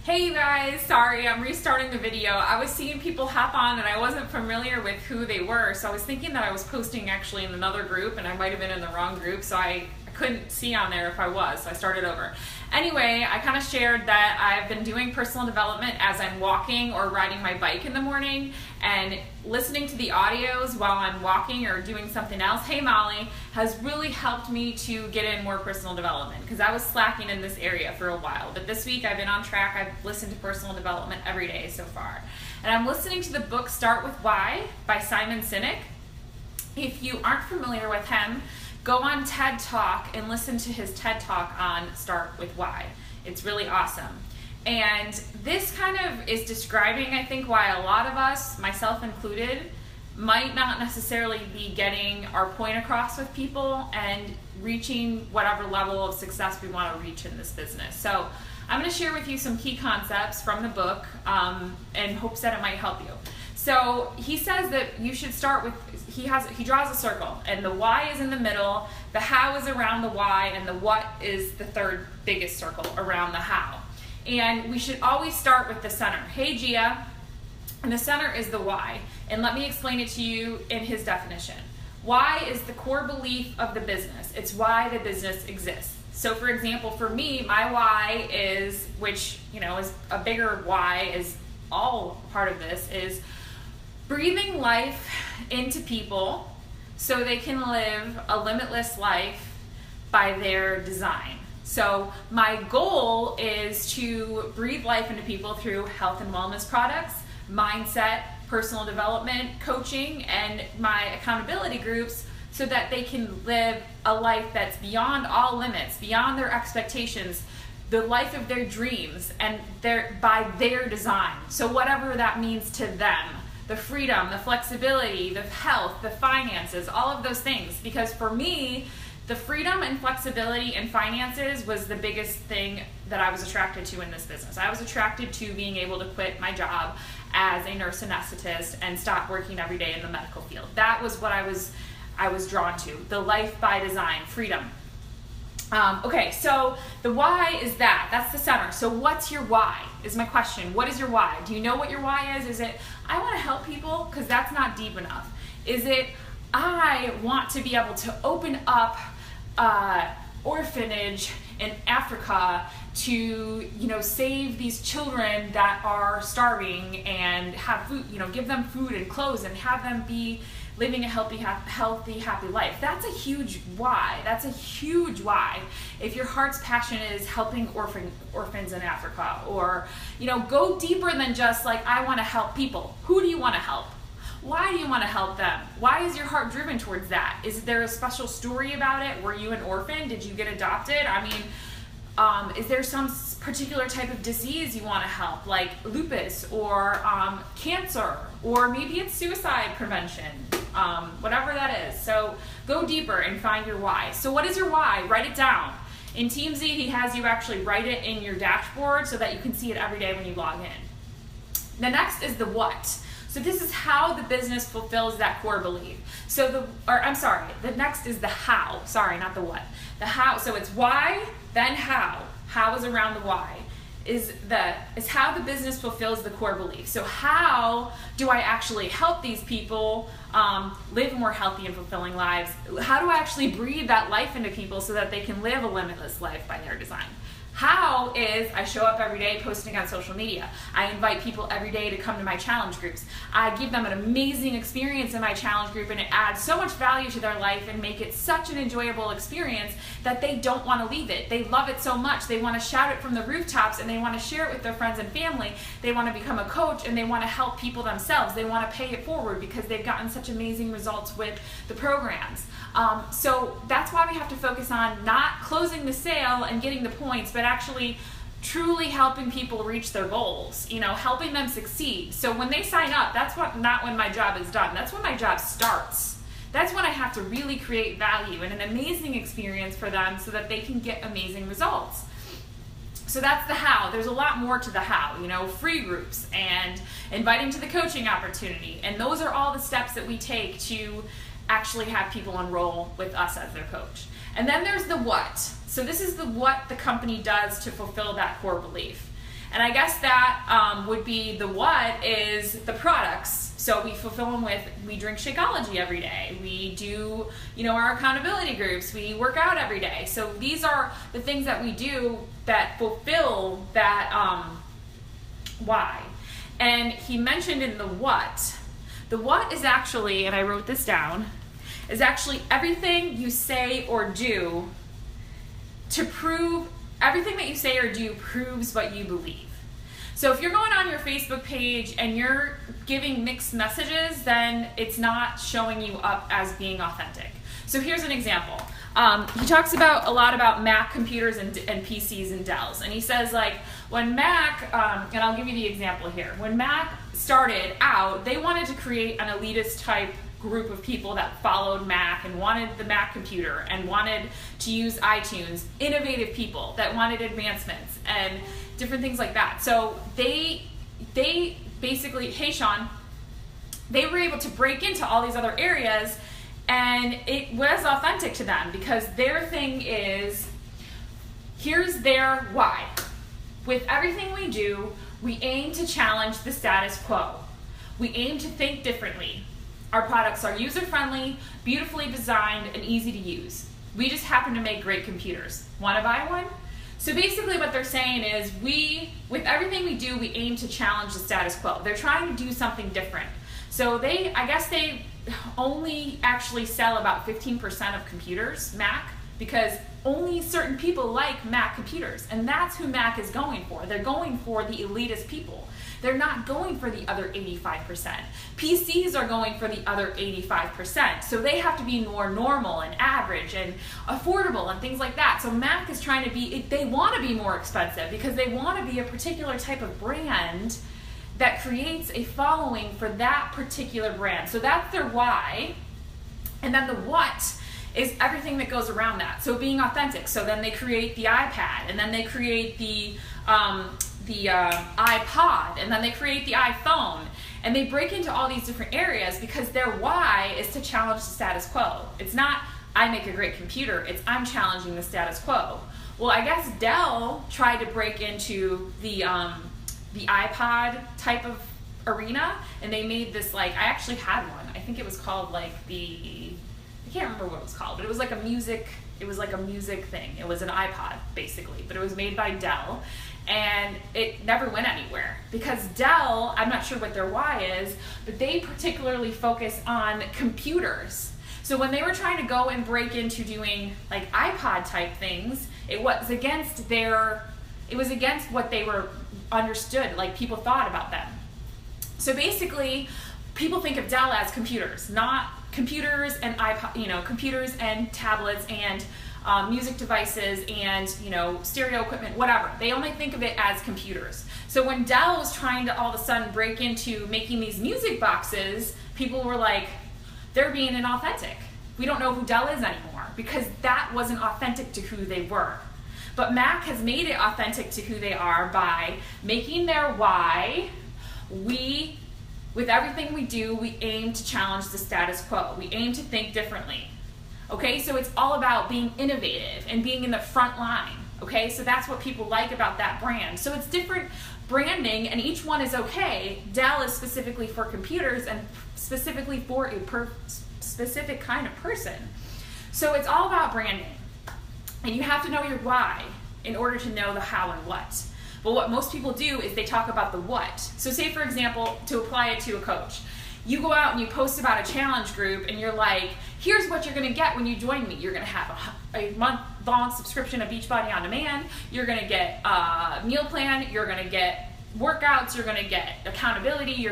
Hey you guys, sorry, I'm restarting the video. I was seeing people hop on and I wasn't familiar with who they were, so I was thinking that I was posting actually in another group and I might have been in the wrong group, so I couldn't see on there if I was, so I started over. Anyway, I kind of shared that I've been doing personal development as I'm walking or riding my bike in the morning, and listening to the audios while I'm walking or doing something else, hey Molly, has really helped me to get in more personal development because I was slacking in this area for a while. But this week I've been on track. I've listened to personal development every day so far. And I'm listening to the book Start With Why by Simon Sinek. If you aren't familiar with him, go on TED Talk and listen to his TED Talk on Start With Why. It's really awesome. And this kind of is describing, I think, why a lot of us, myself included, might not necessarily be getting our point across with people and reaching whatever level of success we want to reach in this business. So I'm going to share with you some key concepts from the book in hopes that it might help you. So he says that you should start with, he draws a circle, and the why is in the middle, the how is around the why, and the what is the third biggest circle around the how. And we should always start with the center. Hey Gia, and the center is the why. And let me explain it to you in his definition. Why is the core belief of the business. It's why the business exists. So for example, for me, my why is, which is a bigger why, is all part of this, is breathing life into people so they can live a limitless life by their design. So my goal is to breathe life into people through health and wellness products, mindset, personal development, coaching, and my accountability groups so that they can live a life that's beyond all limits, beyond their expectations, the life of their dreams, and by their design. So whatever that means to them, the freedom, the flexibility, the health, the finances, all of those things. Because for me, the freedom and flexibility and finances was the biggest thing that I was attracted to in this business. I was attracted to being able to quit my job as a nurse anesthetist and stop working every day in the medical field. That was what I was drawn to, the life by design, freedom. Okay, so the why is that's the center. So what's your why is my question. What is your why? Do you know what your why is? Is it, I want to help people? Because that's not deep enough. Is it, I want to be able to open up orphanage in Africa to save these children that are starving and have food, give them food and clothes and have them be living a healthy, happy life. That's a huge why. That's a huge why. If your heart's passion is helping orphans in Africa, or go deeper than just like, I want to help people. Who do you want to help? Why do you want to help them? Why is your heart driven towards that? Is there a special story about it? Were you an orphan? Did you get adopted? I mean, is there some particular type of disease you want to help, like lupus or cancer, or maybe it's suicide prevention, whatever that is. So go deeper and find your why. So what is your why? Write it down. In Team Z, he has you actually write it in your dashboard so that you can see it every day when you log in. The next is the what. So this is how the business fulfills that core belief. So the next is the how. Sorry, not the what. The how. So it's why, then how. How is around the why. Is how the business fulfills the core belief. So how do I actually help these people live more healthy and fulfilling lives? How do I actually breathe that life into people so that they can live a limitless life by their design? How is I show up every day posting on social media. I invite people every day to come to my challenge groups. I give them an amazing experience in my challenge group, and it adds so much value to their life and make it such an enjoyable experience that they don't want to leave it. They love it so much. They want to shout it from the rooftops, and they want to share it with their friends and family. They want to become a coach, and they want to help people themselves. They want to pay it forward because they've gotten such amazing results with the programs. So that's why we have to focus on not closing the sale and getting the points, but actually truly helping people reach their goals, helping them succeed. So when they sign up, that's not when my job is done. That's when my job starts. That's when I have to really create value and an amazing experience for them so that they can get amazing results. So that's the how. There's a lot more to the how, free groups and inviting to the coaching opportunity. And those are all the steps that we take to actually have people enroll with us as their coach. And then there's the what. So this is what the company does to fulfill that core belief. And I guess that would be the what is the products. So we fulfill them with, we drink Shakeology every day. We do, our accountability groups. We work out every day. So these are the things that we do that fulfill that why. And he mentioned in the what is actually, and I wrote this down, is actually everything you say or do to prove, everything that you say or do proves what you believe. So if you're going on your Facebook page and you're giving mixed messages, then it's not showing you up as being authentic. So here's an example. He talks a lot about Mac computers and PCs and Dells. And he says, like, when Mac, and I'll give you the example here. When Mac started out, they wanted to create an elitist type group of people that followed Mac and wanted the Mac computer and wanted to use iTunes, innovative people that wanted advancements and different things like that. So they basically, hey Sean, they were able to break into all these other areas, and it was authentic to them because their thing is, here's their why. With everything we do, we aim to challenge the status quo. We aim to think differently. Our products are user-friendly, beautifully designed, and easy to use. We just happen to make great computers. Want to buy one? So basically what they're saying is, with everything we do, we aim to challenge the status quo. They're trying to do something different. So I guess they only actually sell about 15% of computers, Mac, because only certain people like Mac computers, and that's who Mac is going for. They're going for the elitist people. They're not going for the other 85%. PCs are going for the other 85%. So they have to be more normal and average and affordable and things like that. So Mac is trying to be, they want to be more expensive because they want to be a particular type of brand that creates a following for that particular brand. So that's their why. And then the what is everything that goes around that. So being authentic. So then they create the iPad, and then they create the iPod, and then they create the iPhone, and they break into all these different areas because their why is to challenge the status quo. It's not, I make a great computer, it's I'm challenging the status quo. Well, I guess Dell tried to break into the iPod type of arena, and they made this, like, I actually had one. I think it was called like I can't remember what it was called, but it was like a music thing. It was an iPod basically, but it was made by Dell. And it never went anywhere because Dell, I'm not sure what their why is, but they particularly focus on computers. So when they were trying to go and break into doing like iPod type things, it was against what they were understood, like people thought about them. So basically, people think of Dell as computers, not computers and iPod, computers and tablets and music devices and stereo equipment, whatever. They only think of it as computers. So when Dell was trying to all of a sudden break into making these music boxes, people were like, they're being inauthentic. We don't know who Dell is anymore because that wasn't authentic to who they were. But Mac has made it authentic to who they are by making their why. With everything we do, we aim to challenge the status quo. We aim to think differently. Okay, so it's all about being innovative and being in the front line. Okay, so that's what people like about that brand. So it's different branding, and each one is okay. Dell is specifically for computers and specifically for a specific kind of person. So it's all about branding. And you have to know your why in order to know the how and what. But what most people do is they talk about the what. So say, for example, to apply it to a coach. You go out and you post about a challenge group and you're like, here's what you're going to get when you join me. You're going to have a month-long subscription of Beachbody On Demand. You're going to get a meal plan. You're going to get workouts. You're going to get accountability.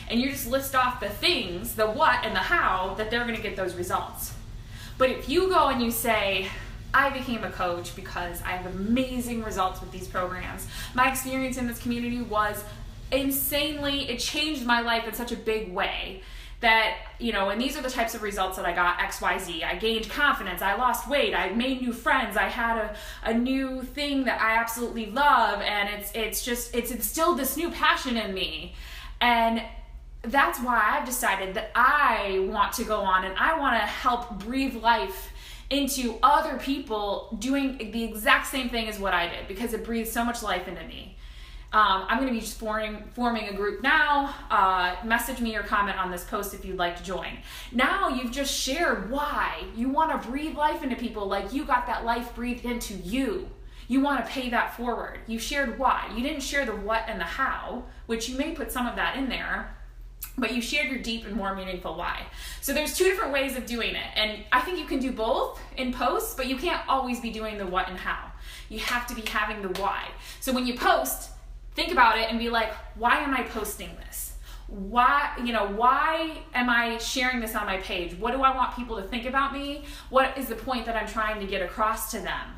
And you just list off the things, the what and the how, that they're going to get those results. But if you go and you say, I became a coach because I have amazing results with these programs. My experience in this community was insanely, it changed my life in such a big way that, and these are the types of results that I got, XYZ. I gained confidence, I lost weight, I made new friends, I had a new thing that I absolutely love, and it's instilled this new passion in me. And that's why I've decided that I want to go on and I want to help breathe life into other people doing the exact same thing as what I did, because it breathes so much life into me. I'm going to be just forming a group now. Message me or comment on this post if you'd like to join. Now you've just shared why you want to breathe life into people, like you got that life breathed into you. You want to pay that forward. You shared why. You didn't share the what and the how, which you may put some of that in there, but you shared your deep and more meaningful why. So there's 2 different ways of doing it. And I think you can do both in posts, but you can't always be doing the what and how. You have to be having the why. So when you post, think about it and be like, why am I posting this? Why am I sharing this on my page? What do I want people to think about me? What is the point that I'm trying to get across to them?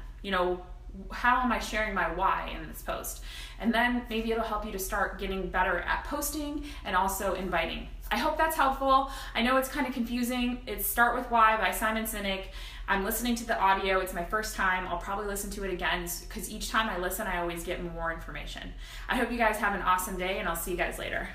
How am I sharing my why in this post? And then maybe it'll help you to start getting better at posting and also inviting. I hope that's helpful. I know it's kind of confusing. It's Start With Why by Simon Sinek. I'm listening to the audio. It's my first time. I'll probably listen to it again because each time I listen, I always get more information. I hope you guys have an awesome day, and I'll see you guys later.